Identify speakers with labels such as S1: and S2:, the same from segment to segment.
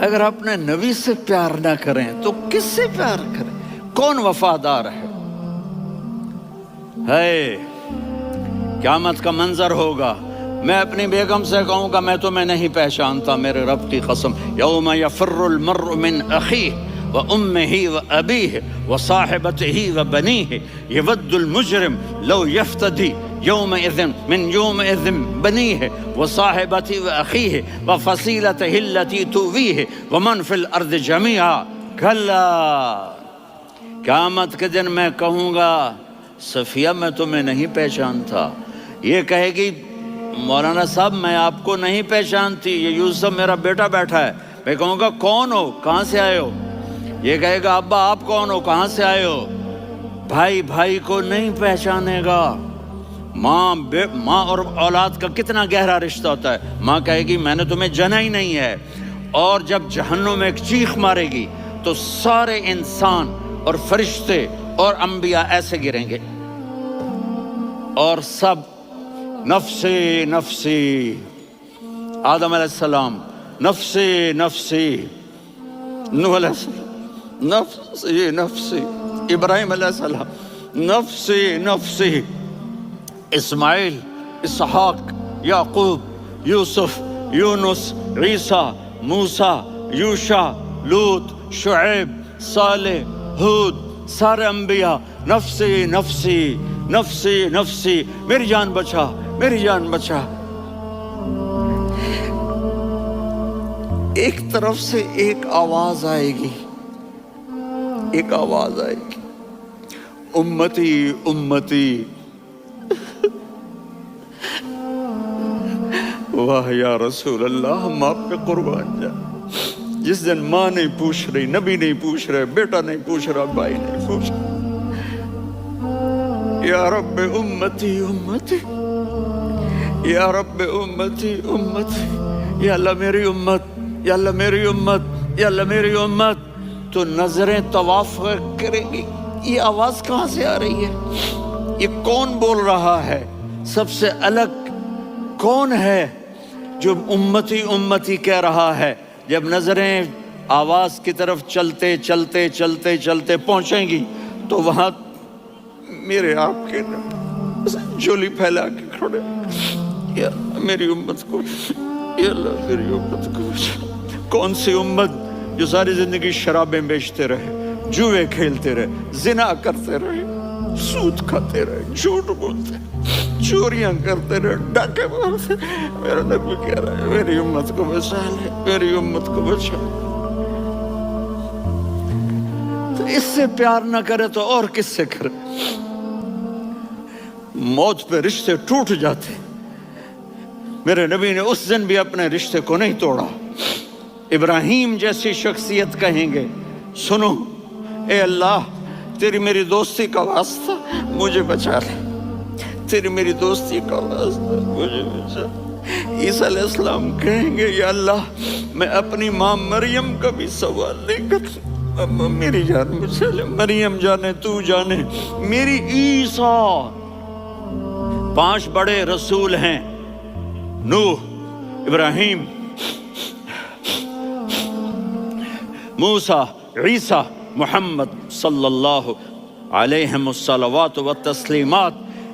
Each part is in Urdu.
S1: اگر اپنے نبی سے پیار نہ کریں تو کس سے پیار کریں؟ کون وفادار ہے؟ قیامت کا منظر ہوگا، میں اپنی بیگم سے کہوں گا میں تمہیں نہیں پہچانتا، میرے رب کی قسم، یوم یفر المرء من اخیہ وامہ وابیہ وصاحبتہ وبنیہ یود المجرم لو یفتدی یومئذ من یومئذ بنیہ وصاحبتہ واخیہ وفصیلتہ التی تؤویہ ومن فی الارض جمیعا کلا، قیامت کے دن میں کہوں گا صفیہ میں تمہیں نہیں پہچانتا، یہ کہے گی مولانا صاحب میں آپ کو نہیں پہچانتی، یہ یوسف میرا بیٹا بیٹھا ہے، میں کہوں گا کون ہو، کہاں سے آئے ہو؟ یہ کہے گا ابا آپ کون ہو، کہاں سے آئے ہو؟ بھائی بھائی کو نہیں پہچانے گا۔ ماں اور اولاد کا کتنا گہرا رشتہ ہوتا ہے، ماں کہے گی میں نے تمہیں جنا ہی نہیں ہے، اور جب جہنم میں ایک چیخ مارے گی تو سارے انسان اور فرشتے اور انبیاء ایسے گریں گے اور سب نفسی نفسی، آدم علیہ السلام نفسی نفسی، نوح علیہ السلام نفسی نفسی، ابراہیم علیہ السلام نفسی نفسی، اسماعیل، اسحاق، یعقوب، یوسف، یونس، عیسیٰ، موسیٰ، یوشع، لوط، شعیب، صالح، ہود، سارے انبیاء نفسی نفسی نفسی نفسی، میری جان بچا میری جان بچا۔ ایک طرف سے ایک آواز آئے گی، ایک آواز آئے گی، امتی امتی، واہ یا رسول اللہ ہم آپ پہ قربان جائیں۔ جس دن ماں نہیں پوچھ رہی، نبی نہیں پوچھ رہے، بیٹا نہیں پوچھ رہا، بھائی نہیں پوچھ رہا، یا رب امتی امتی، یا رب امتی امتی، یا اللہ میری امت، یا اللہ میری امت، یا اللہ میری امت، تو نظریں طواف کریں گی، یہ آواز کہاں سے آ رہی ہے؟ یہ کون بول رہا ہے؟ سب سے الگ کون ہے جو امتی امتی کہہ رہا ہے؟ جب نظریں آواز کی طرف چلتے چلتے چلتے چلتے پہنچیں گی تو وہاں میرے آپ کے جھولی پھیلا کے کھڑے، یا میری امت کو، یا اللہ میری امت کو۔ کون سی امت جو ساری زندگی شرابیں بیچتے رہے، جوئے کھیلتے رہے، زنا کرتے رہے، سود کھاتے رہے، جھوٹ بولتے رہے، چوریاں کرتے رہے، ڈاکے مارتے رہے۔ میرا نبی کہہ رہا ہے میری امت کو بچا لے، میری امت کو بچا لے۔ تو اس سے پیار نہ کرے تو اور کس سے کرے؟ موت پہ رشتے ٹوٹ جاتے، میرے نبی نے اس دن بھی اپنے رشتے کو نہیں توڑا۔ ابراہیم جیسی شخصیت کہیں گے سنو اے اللہ تیری میری دوستی کا واسطہ مجھے بچا لے، تیری میری دوستی کا واسطہ مجھے بچا لے۔ عیسیٰ علیہ السلام کہیں گے یا اللہ میں اپنی ماں مریم کا بھی سوال نہیں کرتا، میری جان بچا لے، مریم جانے تو جانے میری عیسیٰ۔ 5 بڑے رسول ہیں، نوح، ابراہیم، موسیٰ، عیسیٰ، محمد صلی اللہ علیہ الصلوات والتسلیمات۔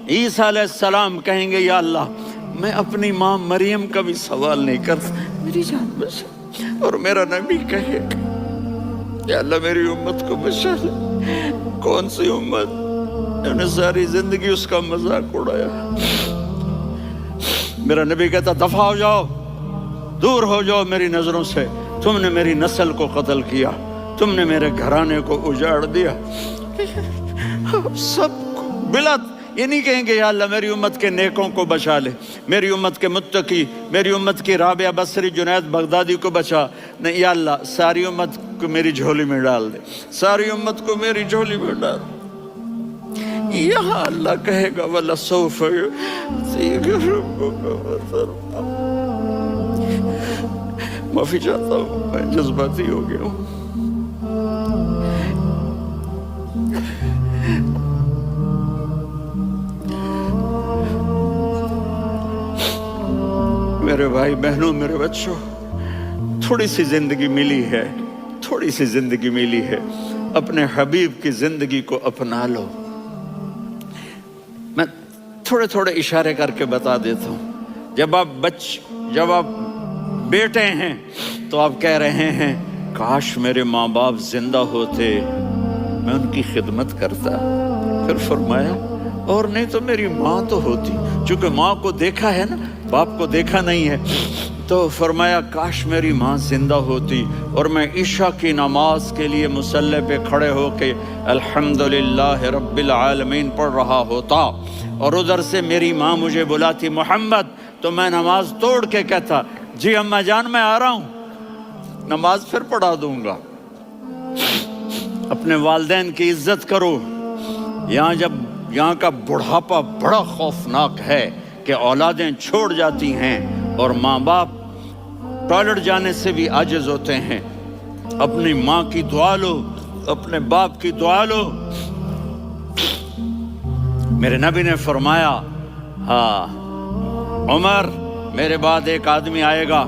S1: عیسیٰ علیہ السلام کہیں گے یا اللہ میں اپنی ماں مریم کا بھی سوال نہیں کرتا، میری جان بچا۔ اور میرا نبی کہے یا اللہ میری امت کو بچا لے۔ کون سی امت انہوں نے ساری زندگی اس کا مذاق اڑایا؟ میرا نبی کہتا دفع ہو جاؤ، دور ہو جاؤ میری نظروں سے، تم نے میری نسل کو قتل کیا، تم نے میرے گھرانے کو اجاڑ دیا۔ سب کو بلا یہ نہیں کہیں گے یا اللہ میری امت کے نیکوں کو بچا لے، میری امت کے متقی، میری امت کی رابعہ بصری، جنید بغدادی کو بچا، نہیں یا اللہ ساری امت کو میری جھولی میں ڈال دے، ساری امت کو میری جھولی میں ڈال دے۔ یہاں اللہ کہے گا وَلَسَوْفَ يُعْطِيكَ رَبُّكَ فَتَرْضَىٰ۔ معافی چاہتا ہوں میں جذباتی ہو گیا ہوں۔ میرے بھائی بہنوں، میرے بچوں، تھوڑی سی زندگی ملی ہے، تھوڑی سی زندگی ملی ہے، اپنے حبیب کی زندگی کو اپنا لو۔ میں تھوڑے تھوڑے اشارے کر کے بتا دیتا ہوں۔ جب آپ بیٹے ہیں تو آپ کہہ رہے ہیں کاش میرے ماں باپ زندہ ہوتے، میں ان کی خدمت کرتا۔ پھر فرمایا اور نہیں تو میری ماں تو ہوتی، چونکہ ماں کو دیکھا ہے نا، باپ کو دیکھا نہیں ہے، تو فرمایا کاش میری ماں زندہ ہوتی اور میں عشاء کی نماز کے لیے مصلی پہ کھڑے ہو کے الحمدللہ رب العالمین پڑھ رہا ہوتا، اور ادھر سے میری ماں مجھے بلاتی محمد، تو میں نماز توڑ کے کہتا جی اماں جان میں آ رہا ہوں، نماز پھر پڑھا دوں گا۔ اپنے والدین کی عزت کرو۔ یہاں کا بڑھاپا بڑا خوفناک ہے کہ اولادیں چھوڑ جاتی ہیں اور ماں باپ ٹوائلٹ جانے سے بھی عاجز ہوتے ہیں۔ اپنی ماں کی دعا لو، اپنے باپ کی دعا لو۔ میرے نبی نے فرمایا ہاں عمر میرے بعد ایک آدمی آئے گا،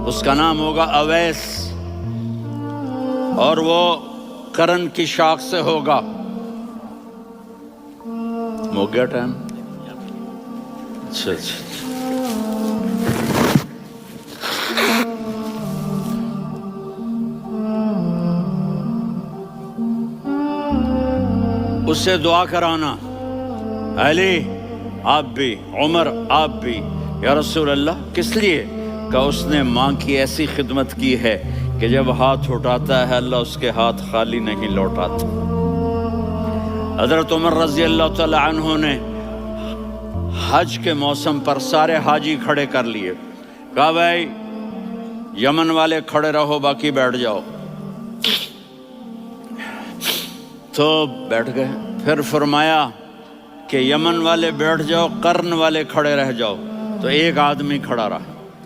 S1: اس کا نام ہوگا اویس، اور وہ کرن کی شاخ سے ہوگا۔ ہو گیا ٹائم؟ اچھا اس سے دعا کرانا، علی آپ بھی، عمر آپ بھی، یا رسول اللہ کس لیے؟ کہ اس نے ماں کی ایسی خدمت کی ہے کہ جب ہاتھ اٹھاتا ہے اللہ اس کے ہاتھ خالی نہیں لوٹاتا۔ حضرت عمر رضی اللہ تعالی عنہ نے حج کے موسم پر سارے حاجی کھڑے کر لیے، کہا بھائی یمن والے کھڑے رہو باقی بیٹھ جاؤ، تو بیٹھ گئے۔ پھر فرمایا کہ یمن والے بیٹھ جاؤ، قرن والے کھڑے رہ جاؤ، تو ایک آدمی کھڑا رہا،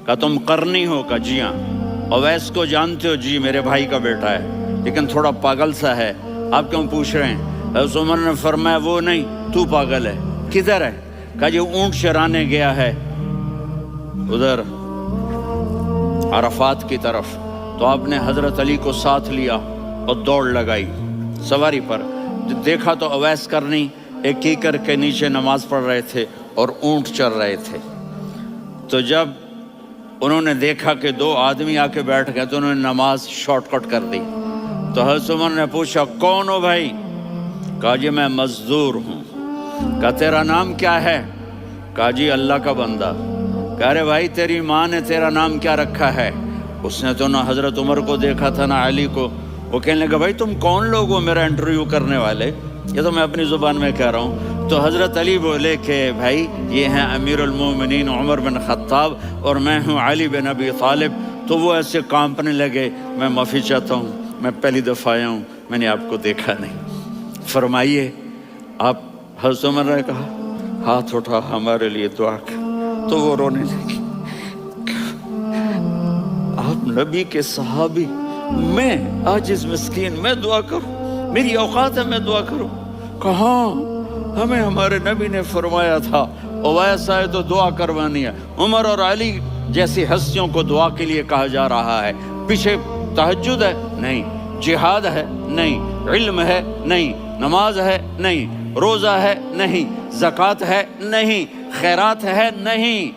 S1: کہا تم قرنی ہو؟ کہا جی ہاں۔ اویس کو جانتے ہو؟ جی میرے بھائی کا بیٹا ہے لیکن تھوڑا پاگل سا ہے، آپ کیوں پوچھ رہے ہیں؟ حضرت عمر نے فرمایا وہ نہیں، تو پاگل ہے۔ کدھر ہے؟ کہا جی اونٹ چرانے گیا ہے ادھر عرفات کی طرف۔ تو آپ نے حضرت علی کو ساتھ لیا اور دوڑ لگائی سواری پر۔ دیکھا تو اویس کرنی ایک کیکر کے نیچے نماز پڑھ رہے تھے اور اونٹ چر رہے تھے۔ تو جب انہوں نے دیکھا کہ دو آدمی آ کے بیٹھ گئے تو انہوں نے نماز شارٹ کٹ کر دی۔ تو حضرت عمر نے پوچھا کون ہو بھائی؟ کہا جی میں مزدور ہوں۔ کہا تیرا نام کیا ہے؟ کہا جی اللہ کا بندہ۔ کہا رے بھائی تیری ماں نے تیرا نام کیا رکھا ہے؟ اس نے تو نہ حضرت عمر کو دیکھا تھا نہ علی کو۔ وہ کہنے لگا بھائی تم کون لوگ ہو میرا انٹرویو کرنے والے؟ یہ تو میں اپنی زبان میں کہہ رہا ہوں۔ تو حضرت علی بولے کہ بھائی یہ ہیں امیر المومنین عمر بن خطاب اور میں ہوں علی بن ابی طالب۔ تو وہ ایسے کانپنے لگے، میں معافی چاہتا ہوں، میں پہلی دفعہ آیا ہوں، میں نے آپ کو دیکھا نہیں، فرمائیے آپ۔ حضرت عمر نے کہا ہاتھ اٹھا ہمارے لیے دعا کر، تو وہ رونے لگی۔ آپ نبی کے صحابی، میں عاجز مسکین میں دعا کروں؟ میری اوقات ہے میں دعا کروں؟ کہاں، ہمیں ہمارے نبی نے فرمایا تھا اویس آئے تو دعا کروانی ہے۔ عمر اور علی جیسی ہستیوں کو دعا کے لیے کہا جا رہا ہے۔ پیچھے تہجد ہے؟ نہیں۔ جہاد ہے؟ نہیں۔ علم ہے؟ نہیں۔ نماز ہے؟ نہیں۔ روزہ ہے؟ نہیں۔ زکوٰۃ ہے؟ نہیں۔ خیرات ہے؟ نہیں۔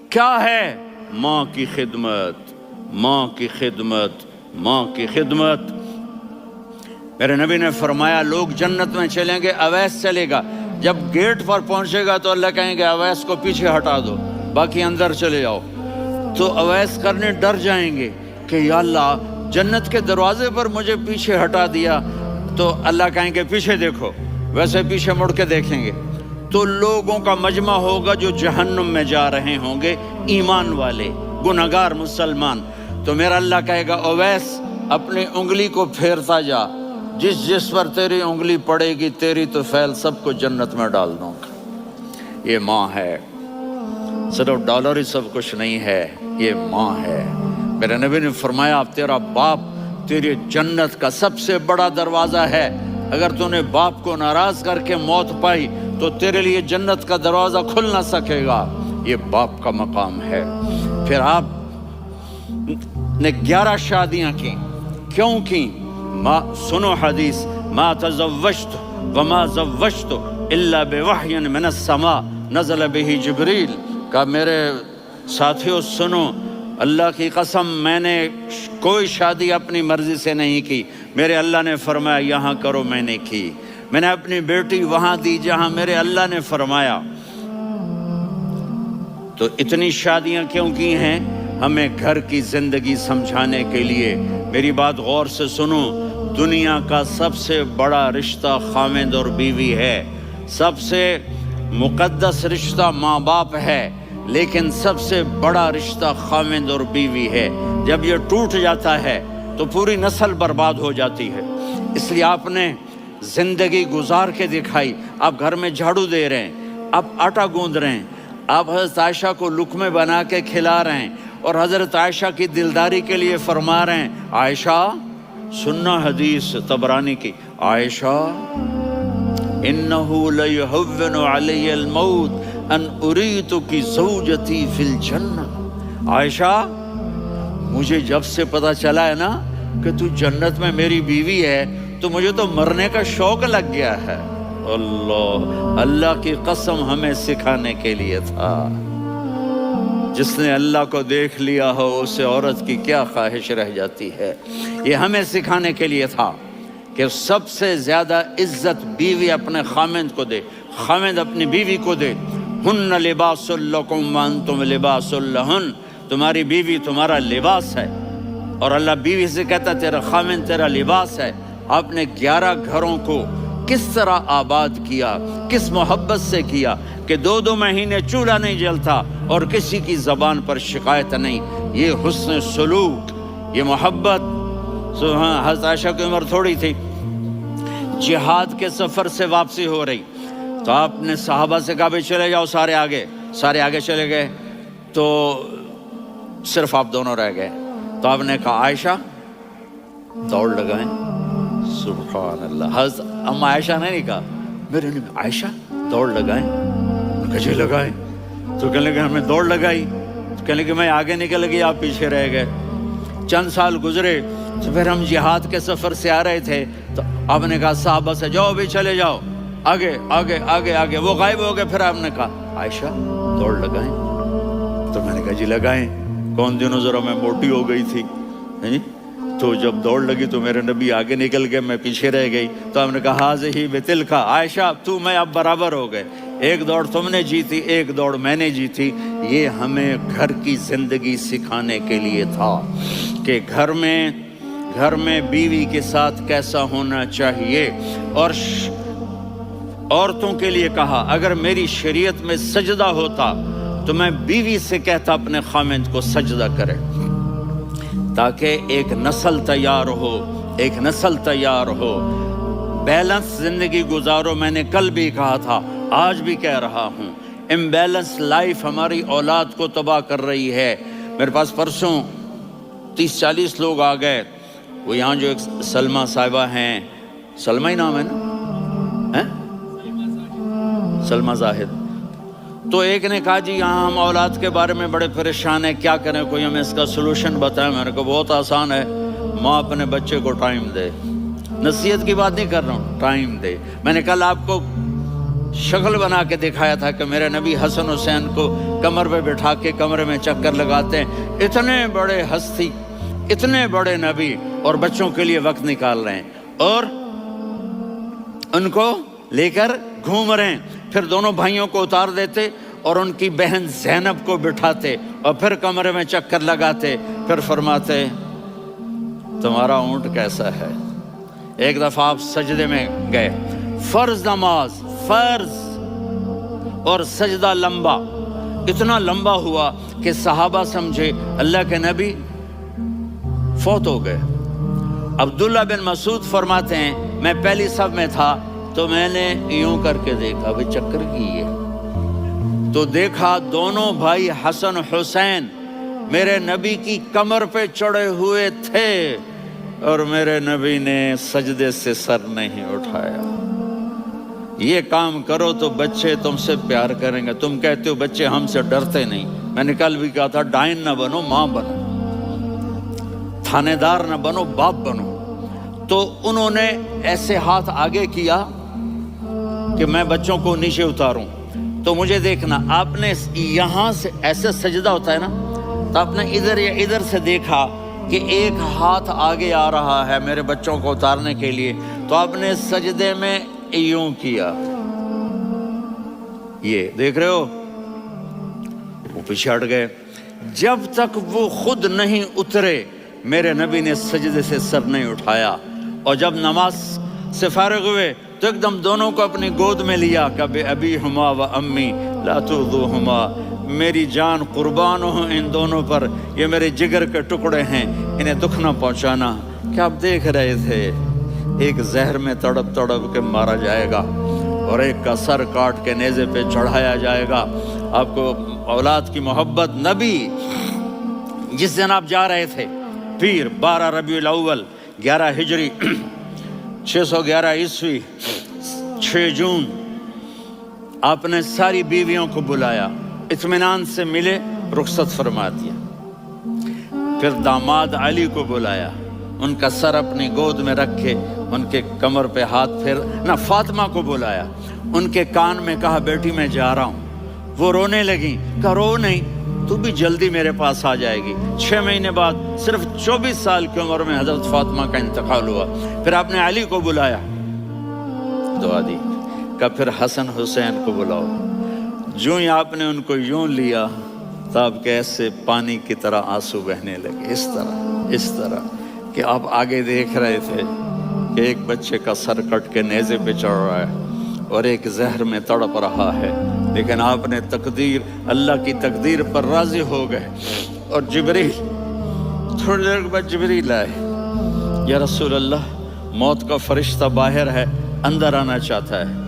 S1: کیا ہے؟ ماں کی خدمت، ماں کی خدمت، ماں کی خدمت۔ میرے نبی نے فرمایا لوگ جنت میں چلیں گے، اویس چلے گا، جب گیٹ پر پہنچے گا تو اللہ کہیں گے اویس کو پیچھے ہٹا دو، باقی اندر چلے جاؤ۔ تو اویس کرنے ڈر جائیں گے کہ یا اللہ جنت کے دروازے پر مجھے پیچھے ہٹا دیا، تو اللہ کہیں گے پیچھے دیکھو، ویسے پیچھے مڑ کے دیکھیں گے تو لوگوں کا مجمع ہوگا جو جہنم میں جا رہے ہوں گے، ایمان والے، گنہگار مسلمان۔ تو میرا اللہ کہے گا اویس اپنی انگلی کو پھیرتا جا، جس جس پر تیری انگلی پڑے گی تیری تو فیل سب کو جنت میں ڈال دوں گا۔ یہ ماں ہے، صرف ڈالر ہی سب کچھ نہیں ہے، یہ ماں ہے۔ میرے نبی نے فرمایا اب تیرا باپ تیری جنت کا سب سے بڑا دروازہ ہے، اگر تو نے باپ کو ناراض کر کے موت پائی تو تیرے لیے جنت کا دروازہ کھل نہ سکے گا۔ یہ باپ کا مقام ہے۔ پھر آپ نے 11 شادیاں کی. کیوں کی؟ سنو حدیث، ما تزوجت وما زوجت الا بوحی من السماء نزل به جبریل. کہا میرے ساتھیوں سنو، اللہ کی قسم میں نے کوئی شادی اپنی مرضی سے نہیں کی. میرے اللہ نے فرمایا یہاں کرو، میں نے کی. میں نے اپنی بیٹی وہاں دی جہاں میرے اللہ نے فرمایا. تو اتنی شادیاں کیوں کی ہیں؟ ہمیں گھر کی زندگی سمجھانے کے لیے. میری بات غور سے سنو، دنیا کا سب سے بڑا رشتہ خاوند اور بیوی ہے. سب سے مقدس رشتہ ماں باپ ہے، لیکن سب سے بڑا رشتہ خاوند اور بیوی ہے. جب یہ ٹوٹ جاتا ہے تو پوری نسل برباد ہو جاتی ہے. اس لیے آپ نے زندگی گزار کے دکھائی. آپ گھر میں جھاڑو دے رہے ہیں، آپ آٹا گوندھ رہے ہیں، آپ حضرت عائشہ کو لقمے بنا کے کھلا رہے ہیں، اور حضرت عائشہ کی دلداری کے لیے فرما رہے ہیں عائشہ سننا حدیث طبرانی کی، عائشہ انہو لیہون علی الموت ان اریتکی زوجتی فی الجنہ. عائشہ مجھے جب سے پتا چلا ہے نا کہ تو جنت میں میری بیوی ہے تو مجھے تو مرنے کا شوق لگ گیا ہے. اللہ کی قسم ہمیں سکھانے کے لیے تھا. جس نے اللہ کو دیکھ لیا ہو اسے عورت کی کیا خواہش رہ جاتی ہے. یہ ہمیں سکھانے کے لیے تھا کہ سب سے زیادہ عزت بیوی اپنے خاوند کو دے، خاوند اپنی بیوی کو دے. ہن لباس لکم وانتم لباس لہن. تمہاری بیوی تمہارا لباس ہے، اور اللہ بیوی سے کہتا تیرا خاوند تیرا لباس ہے. آپ نے 11 گھروں کو کس طرح آباد کیا، کس محبت سے کیا کہ 2 مہینے چولہا نہیں جلتا اور کسی کی زبان پر شکایت نہیں. یہ حسن سلوک، یہ محبت. حضرت عائشہ کی عمر تھوڑی تھی، جہاد کے سفر سے واپسی ہو رہی، تو آپ نے صحابہ سے کہا بھائی چلے جاؤ سارے آگے چلے گئے، تو صرف آپ دونوں رہ گئے. تو آپ نے کہا عائشہ دوڑ لگائیں. سبحان اللہ. حضرت اما عائشہ نے نہیں کہا، میرے نے عائشہ دوڑ لگائیں. کجے لگائیں؟ تو کہنے لگے ہمیں دوڑ لگائی. تو کہنے لگے میں آگے نکل گئی، آپ پیچھے رہ گئے. چند سال گزرے تو پھر ہم جہاد کے سفر سے آ رہے تھے، تو آپ نے کہا صحابہ سے جاؤ بھی چلے جاؤ آگے آگے آگے آگے. وہ غائب ہو گئے. پھر آپ نے کہا عائشہ دوڑ لگائیں. تو میں نے کہا جی لگائیں. کون دنوں ذرا میں موٹی ہو گئی تھی، تو جب دوڑ لگی تو میرے نبی آگے نکل گئے، میں پیچھے رہ گئی. تو ہم نے کہا ہاذہ بتلک، عائشہ تو میں اب برابر ہو گئے. ایک دوڑ تم نے جیتی، ایک دوڑ میں نے جیتی. یہ ہمیں گھر کی زندگی سکھانے کے لیے تھا کہ گھر میں بیوی کے ساتھ کیسا ہونا چاہیے. اور عورتوں کے لیے کہا اگر میری شریعت میں سجدہ ہوتا تو میں بیوی سے کہتا اپنے خاوند کو سجدہ کرے، تاکہ ایک نسل تیار ہو. بیلنس زندگی گزارو. میں نے کل بھی کہا تھا، آج بھی کہہ رہا ہوں، امبیلنس لائف ہماری اولاد کو تباہ کر رہی ہے. میرے پاس پرسوں 30-40 لوگ آ گئے. وہ یہاں جو ایک سلمہ صاحبہ ہیں، سلمہ ہی نام ہے نا، سلمہ زاہد. تو ایک نے کہا جی یہاں ہم اولاد کے بارے میں بڑے پریشان ہیں، کیا کریں، کوئی ہمیں اس کا سلوشن بتائیں. میں نے کہا بہت آسان ہے، ماں اپنے بچے کو ٹائم دے. نصیحت کی بات نہیں کر رہا ہوں، ٹائم دے. میں نے کل آپ کو شکل بنا کے دکھایا تھا کہ میرے نبی حسن حسین کو کمر پہ بٹھا کے کمرے میں چکر لگاتے ہیں. اتنے بڑے ہستی، اتنے بڑے نبی، اور بچوں کے لیے وقت نکال رہے ہیں اور ان کو لے کر گھوم رہے ہیں. پھر دونوں بھائیوں کو اتار دیتے اور ان کی بہن زینب کو بٹھاتے اور پھر کمرے میں چکر لگاتے. پھر فرماتے تمہارا اونٹ کیسا ہے. ایک دفعہ آپ سجدے میں گئے، فرض نماز، فرض، اور سجدہ لمبا، اتنا لمبا ہوا کہ صحابہ سمجھے اللہ کے نبی فوت ہو گئے. عبداللہ بن مسعود فرماتے ہیں میں پہلی صف میں تھا تو میں نے یوں کر کے دیکھا، بھئی چکر کی ہے، تو دیکھا دونوں بھائی حسن حسین میرے نبی کی کمر پہ چڑھے ہوئے تھے اور میرے نبی نے سجدے سے سر نہیں اٹھایا. یہ کام کرو تو بچے تم سے پیار کریں گے. تم کہتے ہو بچے ہم سے ڈرتے نہیں. میں نے کل بھی کہا تھا ڈائن نہ بنو، ماں بنو. تھانے دار نہ بنو، باپ بنو۔ تو انہوں نے ایسے ہاتھ آگے کیا کہ میں بچوں کو نیچے اتاروں۔ تو مجھے دیکھنا، آپ نے یہاں سے ایسے سجدہ ہوتا ہے نا، تو آپ نے ادھر یا ادھر سے دیکھا کہ ایک ہاتھ آگے آ رہا ہے میرے بچوں کو اتارنے کے لیے، تو آپ نے سجدے میں یوں کیا، یہ دیکھ رہے ہو، وہ پیچھے ہٹ گئے۔ جب تک وہ خود نہیں اترے میرے نبی نے سجدے سے سر نہیں اٹھایا۔ اور جب نماز سے فارغ ہوئے تو ایک دم دونوں کو اپنی گود میں لیا، کہ ابی ہما و امی لا تؤذوہما، میری جان قربان ہو ان دونوں پر، یہ میرے جگر کے ٹکڑے ہیں، انہیں دکھ نہ پہنچانا۔ کیا آپ دیکھ رہے تھے؟ ایک زہر میں تڑپ تڑپ کے مارا جائے گا اور ایک کا سر کاٹ کے نیزے پہ چڑھایا جائے گا۔ آپ کو اولاد کی محبت، نبی جس دن آپ جا رہے تھے پیر 12 ربیع الاول 11 ہجری 611 عیسوی 6 جون، آپ نے ساری بیویوں کو بلایا، اطمینان سے ملے، رخصت فرما دیا۔ پھر داماد علی کو بلایا، ان کا سر اپنی گود میں رکھے، ان کے کمر پہ ہاتھ پھیر نہ۔ فاطمہ کو بلایا، ان کے کان میں کہا بیٹی میں جا رہا ہوں۔ وہ رونے لگیں، کہا رو نہیں، تو بھی جلدی میرے پاس آ جائے گی۔ 6 مہینے بعد صرف 24 سال کی عمر میں حضرت فاطمہ کا انتقال ہوا۔ پھر آپ نے علی کو بلایا، دعا دی، کہ پھر حسن حسین کو بلاؤ۔ جو ہی آپ نے ان کو یوں لیا تو آپ کے ایسے پانی کی طرح آنسو بہنے لگے، اس طرح کہ آپ آگے دیکھ رہے تھے کہ ایک بچے کا سر کٹ کے نیزے پہ چڑھ رہا ہے اور ایک زہر میں تڑپ رہا ہے، لیکن آپ نے تقدیر، اللہ کی تقدیر پر راضی ہو گئے۔ اور جبریل، تھوڑی دیر کے بعد جبریل آئے، یا رسول اللہ موت کا فرشتہ باہر ہے، اندر آنا چاہتا ہے۔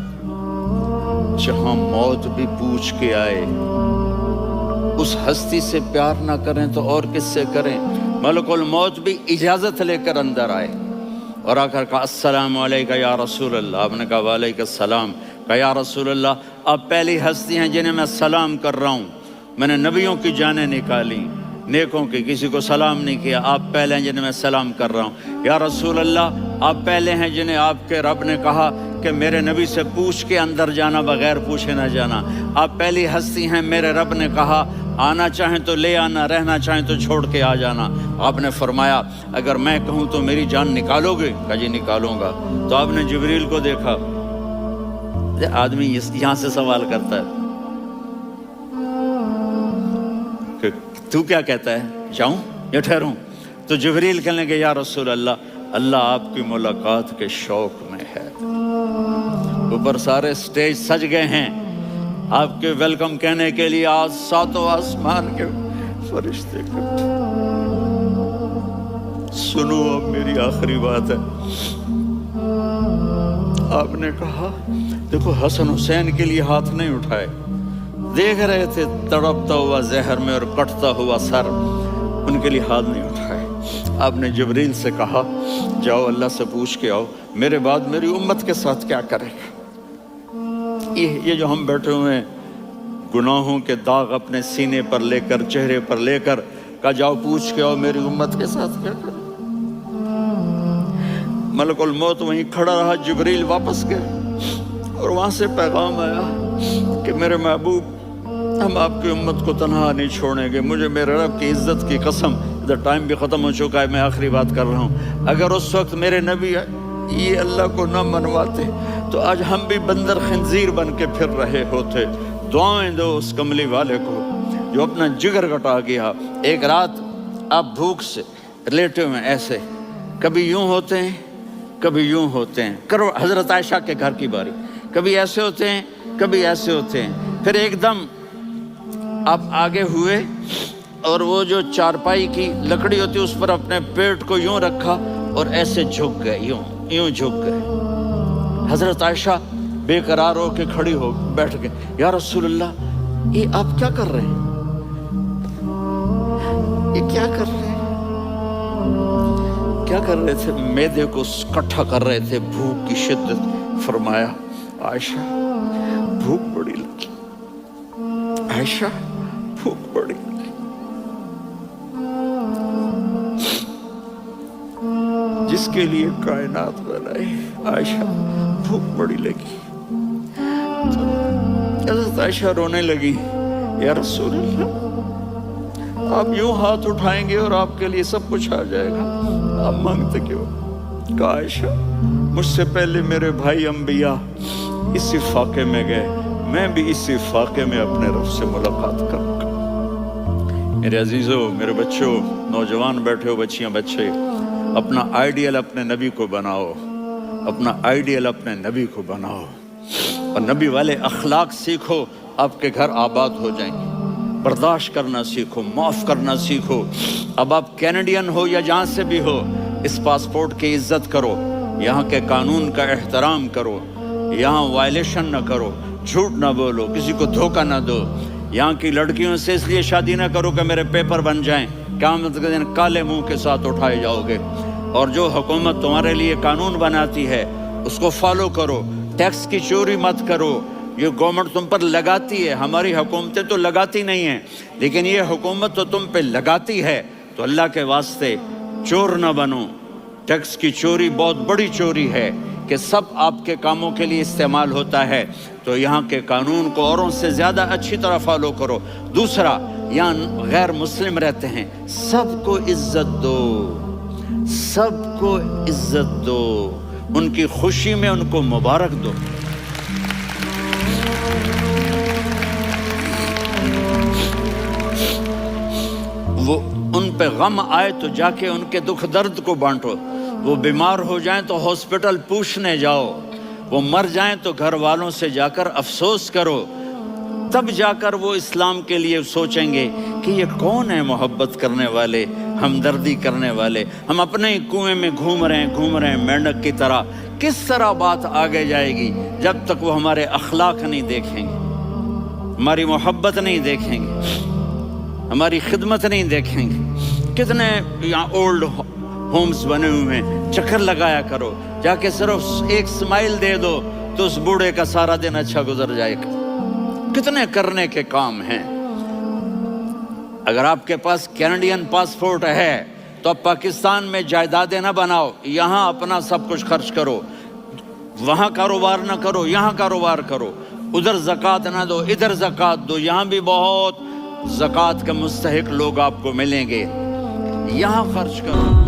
S1: جہاں موت بھی پوچھ کے آئے، اس ہستی سے پیار نہ کریں تو اور کس سے کریں؟ ملک الموت بھی اجازت لے کر اندر آئے اور آ کر کہا السلام علیکہ یا رسول اللہ۔ آپ نے کہا وعلیکم السلام۔ کہا یا رسول اللہ، آپ پہلی ہستی ہیں جنہیں میں سلام کر رہا ہوں، میں نے نبیوں کی جانیں نکالی، نیکوں کی، کسی کو سلام نہیں کیا، آپ پہلے ہیں جنہیں میں سلام کر رہا ہوں۔ یا رسول اللہ، آپ پہلے ہیں جنہیں آپ کے رب نے کہا کہ میرے نبی سے پوچھ کے اندر جانا، بغیر پوچھے نہ جانا۔ آپ پہلی ہستی ہیں، میرے رب نے کہا آنا چاہیں تو لے آنا، رہنا چاہیں تو چھوڑ کے آ جانا۔ آپ نے فرمایا اگر میں کہوں تو میری جان نکالو گے؟ کہا جی نکالوں گا۔ تو آپ نے جبریل کو دیکھا، آدمی یہاں سے سوال کرتا ہے کہ تو کیا کہتا ہے، جاؤں یا ٹھہروں؟ تو جبریل کہنے لگے یا رسول اللہ، اللہ آپ کی ملاقات کے شوق میں ہے۔ اوپر سارے سٹیج سج گئے ہیں آپ کے ویلکم کہنے کے لیے، آج 7 آسمان کے فرشتے اکٹھے۔ سنو اب میری آخری بات ہے۔ آپ نے کہا دیکھو حسن حسین کے لیے ہاتھ نہیں اٹھائے، دیکھ رہے تھے تڑپتا ہوا زہر میں اور کٹتا ہوا سر، ان کے لیے ہاتھ نہیں اٹھائے۔ آپ نے جبریل سے کہا جاؤ اللہ سے پوچھ کے آؤ میرے بعد میری امت کے ساتھ کیا کرے گا۔ یہ جو ہم بیٹھے ہوئے ہیں گناہوں کے داغ اپنے سینے پر لے کر، چہرے پر لے کر، کہا جاؤ پوچھ کے آؤ میری امت کے ساتھ کیا کرے۔ ملک الموت وہیں کھڑا رہا، جبریل واپس گئے اور وہاں سے پیغام آیا کہ میرے محبوب ہم آپ کی امت کو تنہا نہیں چھوڑیں گے، مجھے میرے رب کی عزت کی قسم، ادھر ٹائم بھی ختم ہو چکا ہے، میں آخری بات کر رہا ہوں، اگر اس وقت میرے نبی یہ اللہ کو نہ منواتے تو آج ہم بھی بندر خنزیر بن کے پھر رہے ہوتے۔ دعائیں دو اس کملی والے کو جو اپنا جگر کٹا گیا۔ ایک رات آپ بھوک سے لیٹے ہوئے ایسے، کبھی یوں ہوتے ہیں کبھی یوں ہوتے ہیں، کرو حضرت عائشہ کے گھر کی باری، کبھی ایسے ہوتے ہیں کبھی ایسے ہوتے ہیں۔ پھر ایک دم آپ آگے ہوئے اور وہ جو چارپائی کی لکڑی ہوتی اس پر اپنے پیٹ کو یوں رکھا اور ایسے جھک گئے، یوں جھک گئے۔ حضرت عائشہ بے قرار ہو کے کھڑی ہو بیٹھ گئے، یا رسول اللہ یہ آپ کیا کر رہے ہیں، یہ کیا کر رہے ہیں؟ کیا کر رہے تھے؟ معدے کو کٹھا کر رہے تھے، بھوک کی شدت۔ فرمایا عائشہ بھوک بڑی لگی، عائشہ بھوک بڑی لگی۔ جس کے لیے کائنات بنائی. عائشہ بھوک بڑی لگی. حضرت عائشہ رونے لگی. یا رسول اللہ، آپ یوں ہاتھ اٹھائیں گے اور آپ کے لیے سب کچھ آ جائے گا، آپ مانگتے کیوں؟ کہا عائشہ مجھ سے پہلے میرے بھائی انبیاء اسی فاقے میں گئے، میں بھی اسی فاقے میں اپنے رب سے ملاقات کروں گا. میرے عزیزوں، میرے بچوں، نوجوان بیٹھے ہو، بچیاں بچے، اپنا آئیڈیل اپنے نبی کو بناؤ، اپنا آئیڈیل اپنے نبی کو بناؤ، اور نبی والے اخلاق سیکھو، آپ کے گھر آباد ہو جائیں گے. برداشت کرنا سیکھو، معاف کرنا سیکھو. اب آپ کینیڈین ہو یا جہاں سے بھی ہو، اس پاسپورٹ کی عزت کرو، یہاں کے قانون کا احترام کرو، یہاں وائلیشن نہ کرو، جھوٹ نہ بولو، کسی کو دھوکہ نہ دو. یہاں کی لڑکیوں سے اس لیے شادی نہ کرو کہ میرے پیپر بن جائیں، قیامت کے دن کالے منہ کے ساتھ اٹھائے جاؤ گے. اور جو حکومت تمہارے لیے قانون بناتی ہے اس کو فالو کرو. ٹیکس کی چوری مت کرو، یہ گورنمنٹ تم پر لگاتی ہے، ہماری حکومتیں تو لگاتی نہیں ہیں، لیکن یہ حکومت تو تم پہ لگاتی ہے. تو اللہ کے واسطے چور نہ بنو. ٹیکس کی چوری بہت بڑی چوری ہے کہ سب آپ کے کاموں کے لیے استعمال ہوتا ہے. تو یہاں کے قانون کو اوروں سے زیادہ اچھی طرح فالو کرو. دوسرا، یہاں غیر مسلم رہتے ہیں، سب کو عزت دو، سب کو عزت دو، ان کی خوشی میں ان کو مبارک دو. وہ ان پہ غم آئے تو جا کے ان کے دکھ درد کو بانٹو. وہ بیمار ہو جائیں تو ہاسپٹل پوچھنے جاؤ، وہ مر جائیں تو گھر والوں سے جا کر افسوس کرو. تب جا کر وہ اسلام کے لیے سوچیں گے کہ یہ کون ہے محبت کرنے والے، ہمدردی کرنے والے. ہم اپنے ہی کنویں میں گھوم رہے ہیں مینڈک کی طرح. کس طرح بات آگے جائے گی جب تک وہ ہمارے اخلاق نہیں دیکھیں گے، ہماری محبت نہیں دیکھیں گے، ہماری خدمت نہیں دیکھیں گے. کتنے یہاں اولڈ ہومز بنے ہوئے ہیں، چکر لگایا کرو، جا کے صرف ایک سمائل دے دو تو اس بوڑھے کا سارا دن اچھا گزر جائے گا. کتنے کرنے کے کام ہیں. اگر آپ کے پاس کینیڈین پاسپورٹ ہے تو اب پاکستان میں جائیدادیں نہ بناؤ، یہاں اپنا سب کچھ خرچ کرو، وہاں کاروبار نہ کرو، یہاں کاروبار کرو. ادھر زکوٰۃ نہ دو، ادھر زکوٰۃ دو. یہاں بھی بہت زکوٰۃ کے مستحق لوگ آپ کو ملیں گے، یہاں خرچ کرو.